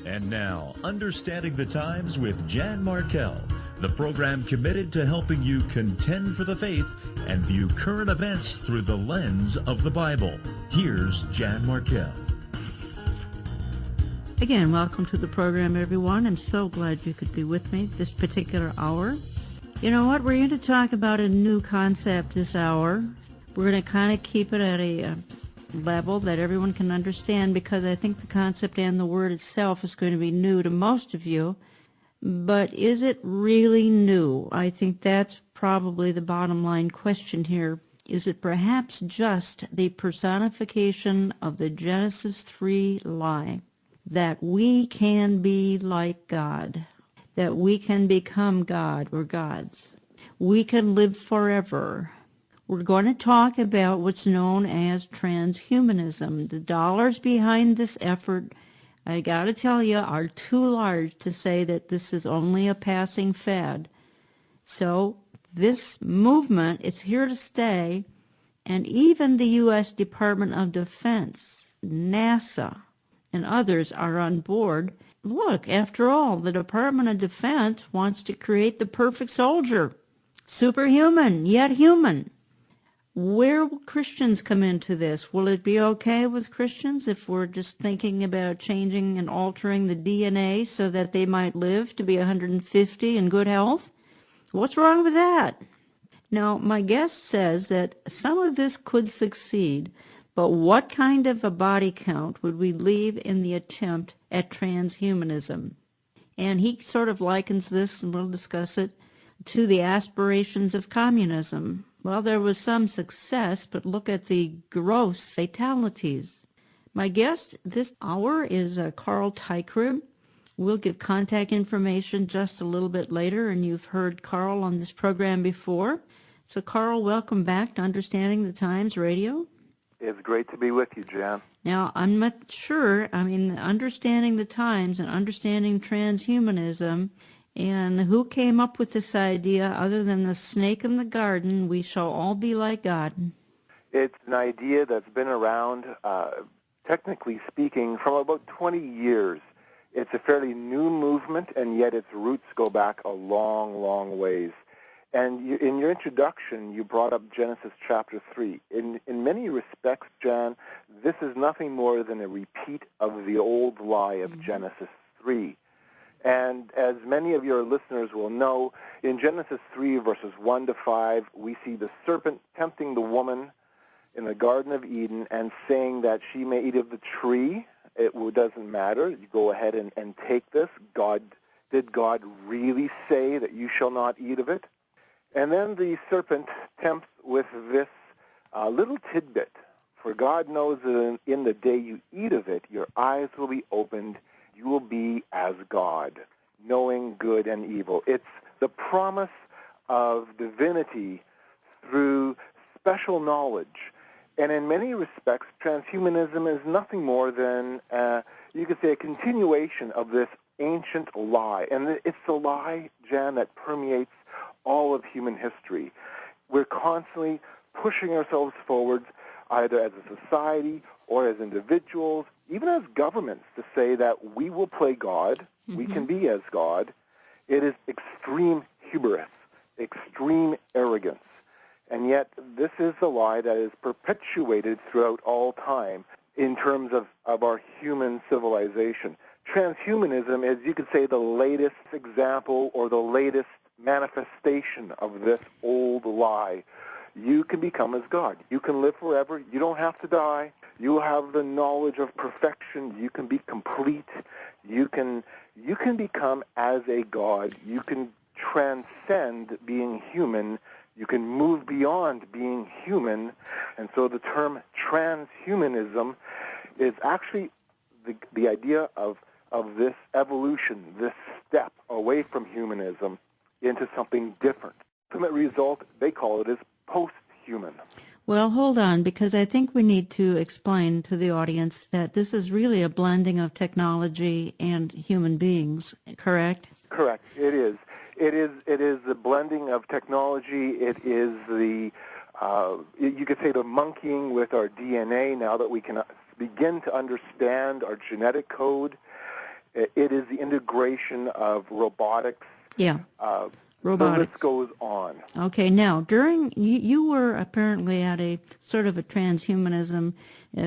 And now, Understanding the Times with Jan Markell, the program committed to helping you contend for the faith and view current events through the lens of the Bible. Here's Jan Markell. Again, welcome to the program, everyone. I'm so glad you could be with me this particular hour. You know what? We're going to talk about a new concept this hour. We're going to kind of keep it at a level that everyone can understand, because I think the concept and the word itself is going to be new to most of you. But is it really new? I think that's probably the bottom line question here. Is it perhaps just the personification of the Genesis 3 lie that we can be like God, that we can become God or gods, we can live forever? We're going to talk about what's known as transhumanism. The dollars behind this effort, I got to tell you, are too large to say that this is only a passing fad. So this movement is here to stay, and even the U.S. Department of Defense, NASA, and others are on board. Look, after all, the Department of Defense wants to create the perfect soldier, superhuman, yet human. Where will Christians come into this? Will it be okay with Christians if we're just thinking about changing and altering the DNA so that they might live to be 150 in good health? What's wrong with that? Now, my guest says that some of this could succeed, but what kind of a body count would we leave in the attempt at transhumanism? And he sort of likens this, and we'll discuss it, to the aspirations of communism. Well, there was some success, but look at the gross fatalities. My guest this hour is Carl Teichrib. We'll give contact information just a little bit later, and you've heard Carl on this program before. So, Carl, welcome back to Understanding the Times Radio. It's great to be with you, Jan. Now, I'm not sure, understanding the times and understanding transhumanism, and who came up with this idea other than the snake in the garden, we shall all be like God? It's an idea that's been around, technically speaking, from about 20 years. It's a fairly new movement, and yet its roots go back a long, long ways. And in your introduction, you brought up Genesis chapter 3. In many respects, Jan, this is nothing more than a repeat of the old lie of Genesis 3. And as many of your listeners will know, in Genesis 3, verses 1 to 5, we see the serpent tempting the woman in the Garden of Eden and saying that she may eat of the tree. It doesn't matter. You go ahead and take this. Did God really say that you shall not eat of it? And then the serpent tempts with this little tidbit. For God knows that in the day you eat of it, your eyes will be opened. You will be as God, knowing good and evil. It's the promise of divinity through special knowledge. And in many respects, transhumanism is nothing more than, you could say, a continuation of this ancient lie. And it's a lie, Jan, that permeates all of human history. We're constantly pushing ourselves forward, either as a society or as individuals, even as governments, to say that we will play God, we can be as God. It is extreme hubris, extreme arrogance. And yet this is the lie that is perpetuated throughout all time in terms of our human civilization. Transhumanism is, you could say, the latest example or the latest manifestation of this old lie. You can become as God. You can live forever. You don't have to die. You have the knowledge of perfection. You can be complete. You can become as a God. You can transcend being human. You can move beyond being human. And so the term transhumanism is actually the idea of this evolution, this step away from humanism into something different. The ultimate result, they call it, is post-human. Well, hold on, because I think we need to explain to the audience that this is really a blending of technology and human beings, correct? Correct. It is. It is the blending of technology. It is the, you could say, the monkeying with our DNA now that we can begin to understand our genetic code. It is the integration of robotics. Yeah. The list goes on. Okay, now you were apparently at a sort of a transhumanism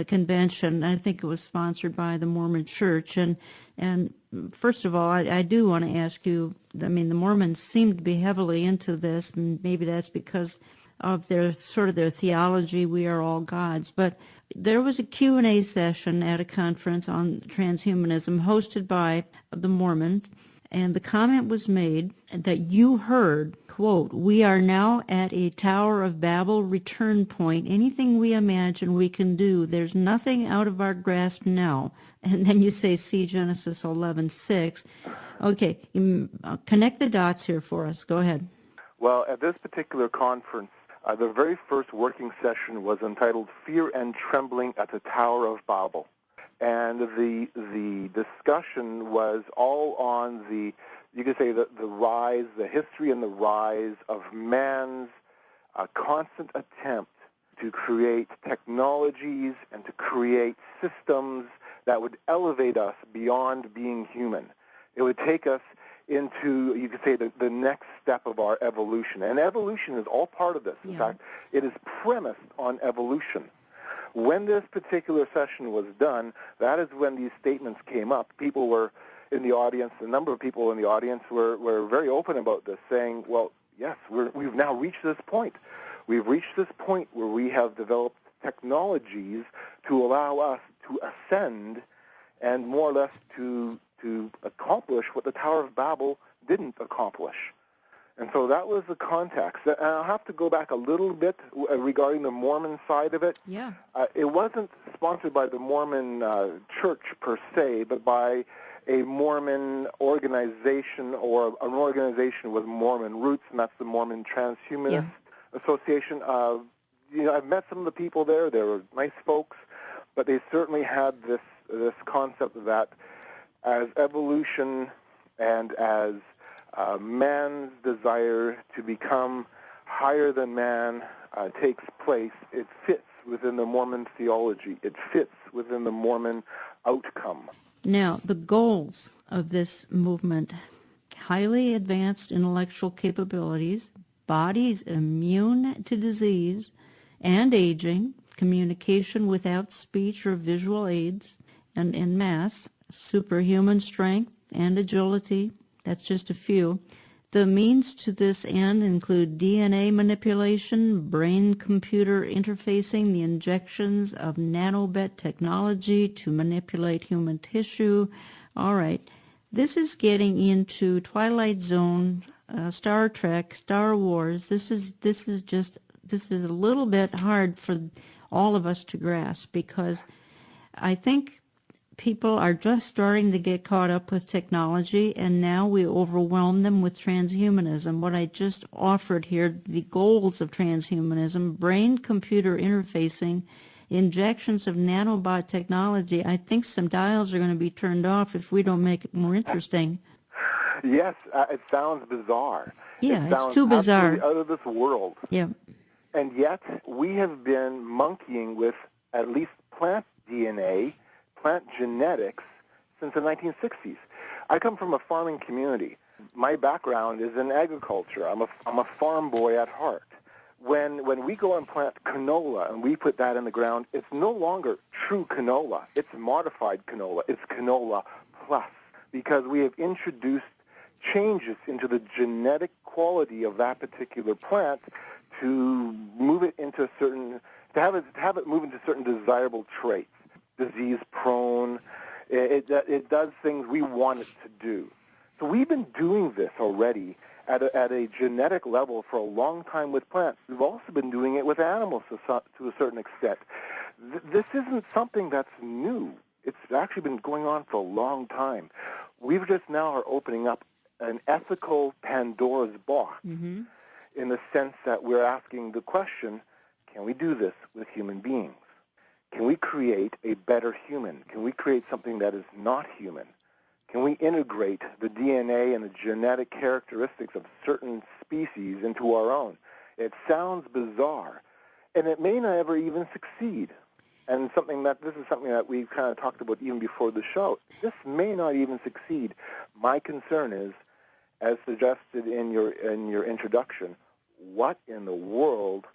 convention. I think it was sponsored by the Mormon Church, and first of all, I do want to ask you. I mean, the Mormons seem to be heavily into this, and maybe that's because of their theology. We are all gods, but there was a Q&A session at a conference on transhumanism hosted by the Mormons. And the comment was made that you heard, quote, "We are now at a Tower of Babel return point. Anything we imagine we can do, there's nothing out of our grasp now." And then you say, see Genesis 11:6. Okay, connect the dots here for us. Go ahead. Well, at this particular conference, the very first working session was entitled Fear and Trembling at the Tower of Babel. And the discussion was all on you could say, the rise, the history and the rise of man's constant attempt to create technologies and to create systems that would elevate us beyond being human. It would take us into, you could say, the next step of our evolution. And evolution is all part of this. In fact, it is premised on evolution. When this particular session was done, that is when these statements came up. People were in the audience, a number of people in the audience were very open about this, saying, well, yes, we've now reached this point. We've reached this point where we have developed technologies to allow us to ascend and more or less to accomplish what the Tower of Babel didn't accomplish. And so that was the context. And I'll have to go back a little bit regarding the Mormon side of it. Yeah. It wasn't sponsored by the Mormon church per se, but by a Mormon organization or an organization with Mormon roots, and that's the Mormon Transhumanist Association. I've met some of the people there. They were nice folks, but they certainly had this concept that as evolution and as man's desire to become higher than man takes place, it fits within the Mormon theology. It fits within the Mormon outcome. Now, the goals of this movement: highly advanced intellectual capabilities, bodies immune to disease and aging, communication without speech or visual aids, and en masse, superhuman strength and agility. That's just a few. The means to this end include DNA manipulation, brain-computer interfacing, the injections of nanobot technology to manipulate human tissue. All right. This is getting into Twilight Zone, Star Trek, Star Wars. This is a little bit hard for all of us to grasp, because I think people are just starting to get caught up with technology, and now we overwhelm them with transhumanism. What I just offered here, the goals of transhumanism: brain-computer interfacing, injections of nanobot technology. I think some dials are going to be turned off if we don't make it more interesting. Yes, it sounds bizarre. Yeah, it sounds it's too bizarre. Absolutely out of this world. Yeah. And yet we have been monkeying with at least plant DNA, plant genetics, since the 1960s. I come from a farming community. My background is in agriculture. I'm a farm boy at heart. When we go and plant canola and we put that in the ground, it's no longer true canola. It's modified canola. It's canola plus, because we have introduced changes into the genetic quality of that particular plant to move it into certain, to have it move into certain desirable traits. Disease prone. It does things we want it to do. So we've been doing this already at a genetic level for a long time with plants. We've also been doing it with animals to a certain extent. This isn't something that's new. It's actually been going on for a long time. We've just now are opening up an ethical Pandora's box, in the sense that we're asking the question, can we do this with human beings? Can we create a better human? Can we create something that is not human? Can we integrate the DNA and the genetic characteristics of certain species into our own? It sounds bizarre, and it may not ever even succeed. And this is something that we've kind of talked about even before the show. This may not even succeed. My concern is, as suggested in your introduction, what in the world,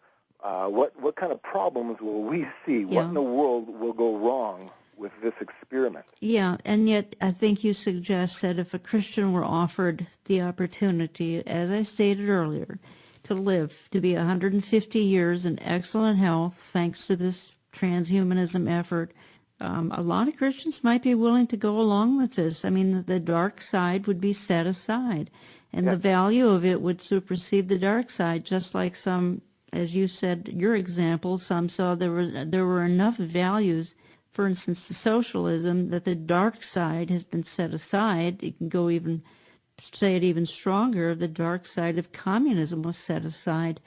what kind of problems will we see? Yeah. What in the world will go wrong with this experiment? Yeah, and yet I think you suggest that if a Christian were offered the opportunity, as I stated earlier, to live to be 150 years in excellent health, thanks to this transhumanism effort, a lot of Christians might be willing to go along with this. I mean, the dark side would be set aside, and the value of it would supersede the dark side, just like some, as you said, your example, some saw there were enough values, for instance, to socialism, that the dark side has been set aside. You can go even, say it even stronger, the dark side of communism was set aside.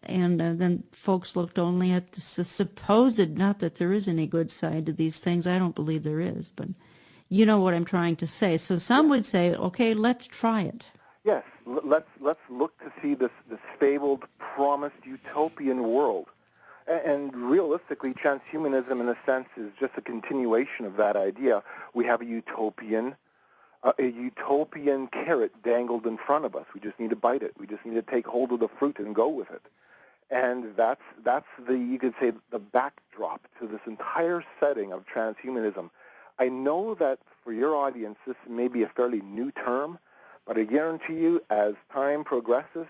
And then folks looked only at the supposed, not that there is any good side to these things. I don't believe there is, but you know what I'm trying to say. So some would say, okay, let's try it. Yes, let's look to see this fabled, promised utopian world. And realistically, transhumanism, in a sense, is just a continuation of that idea. We have a utopian carrot dangled in front of us. We just need to bite it. We just need to take hold of the fruit and go with it. And that's you could say, the backdrop to this entire setting of transhumanism. I know that for your audience, this may be a fairly new term, but I guarantee you, as time progresses,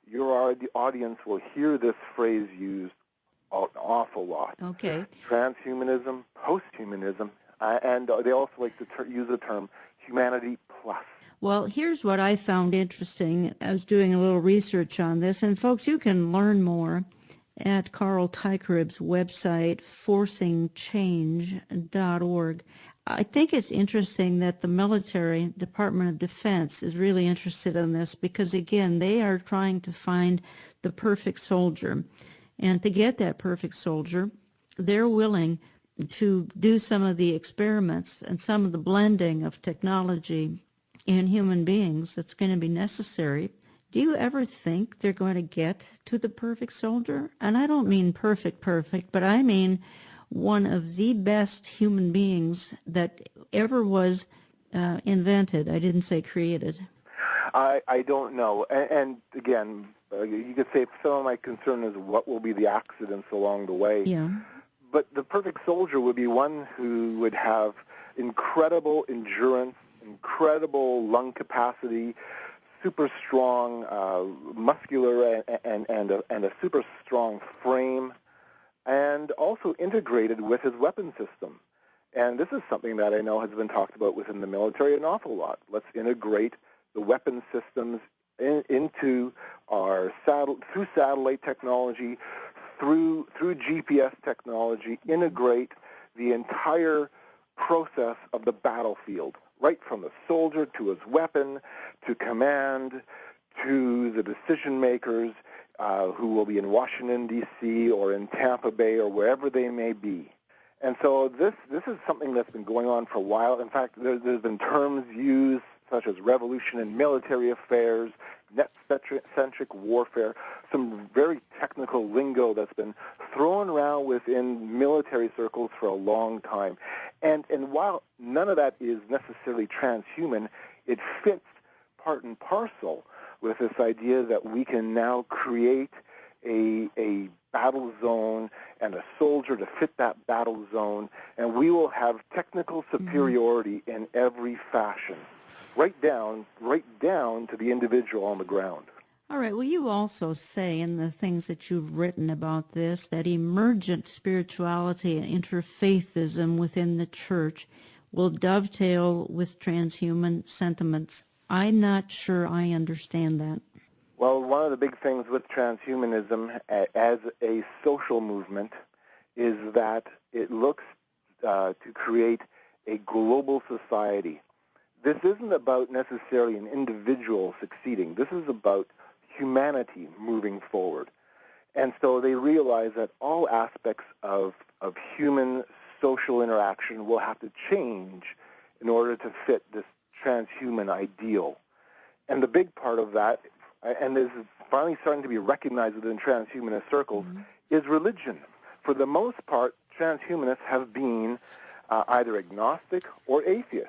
your audience will hear this phrase used an awful lot. Okay. Transhumanism, posthumanism, and they also like to use the term humanity plus. Well, here's what I found interesting. I was doing a little research on this, and folks, you can learn more at Carl Teichrib's website, forcingchange.org. I think it's interesting that the military, Department of Defense, is really interested in this because, again, they are trying to find the perfect soldier. And to get that perfect soldier, they're willing to do some of the experiments and some of the blending of technology in human beings that's going to be necessary. Do you ever think they're going to get to the perfect soldier? And I don't mean perfect, but I mean one of the best human beings that ever was invented. I didn't say created. I don't know. And again, you could say some of my concern is what will be the accidents along the way. Yeah. But the perfect soldier would be one who would have incredible endurance, incredible lung capacity, super strong muscular and a super strong frame, and also integrated with his weapon system. And this is something that I know has been talked about within the military an awful lot. Let's integrate the weapon systems into our through satellite technology, through GPS technology, integrate the entire process of the battlefield, right from the soldier to his weapon, to command, to the decision makers who will be in Washington, D.C., or in Tampa Bay, or wherever they may be. And so this is something that's been going on for a while. In fact, there's been terms used such as revolution in military affairs, net-centric warfare, some very technical lingo that's been thrown around within military circles for a long time. And while none of that is necessarily transhuman, it fits part and parcel with this idea that we can now create a battle zone and a soldier to fit that battle zone, and we will have technical superiority in every fashion. Right down to the individual on the ground. All right. Well, you also say in the things that you've written about this that emergent spirituality and interfaithism within the church will dovetail with transhuman sentiments. I'm not sure I understand that. Well, one of the big things with transhumanism as a social movement is that it looks to create a global society. This isn't about necessarily an individual succeeding. This is about humanity moving forward. And so they realize that all aspects of human social interaction will have to change in order to fit this transhuman ideal. And the big part of that, and this is finally starting to be recognized within transhumanist circles, is religion. For the most part, transhumanists have been either agnostic or atheist.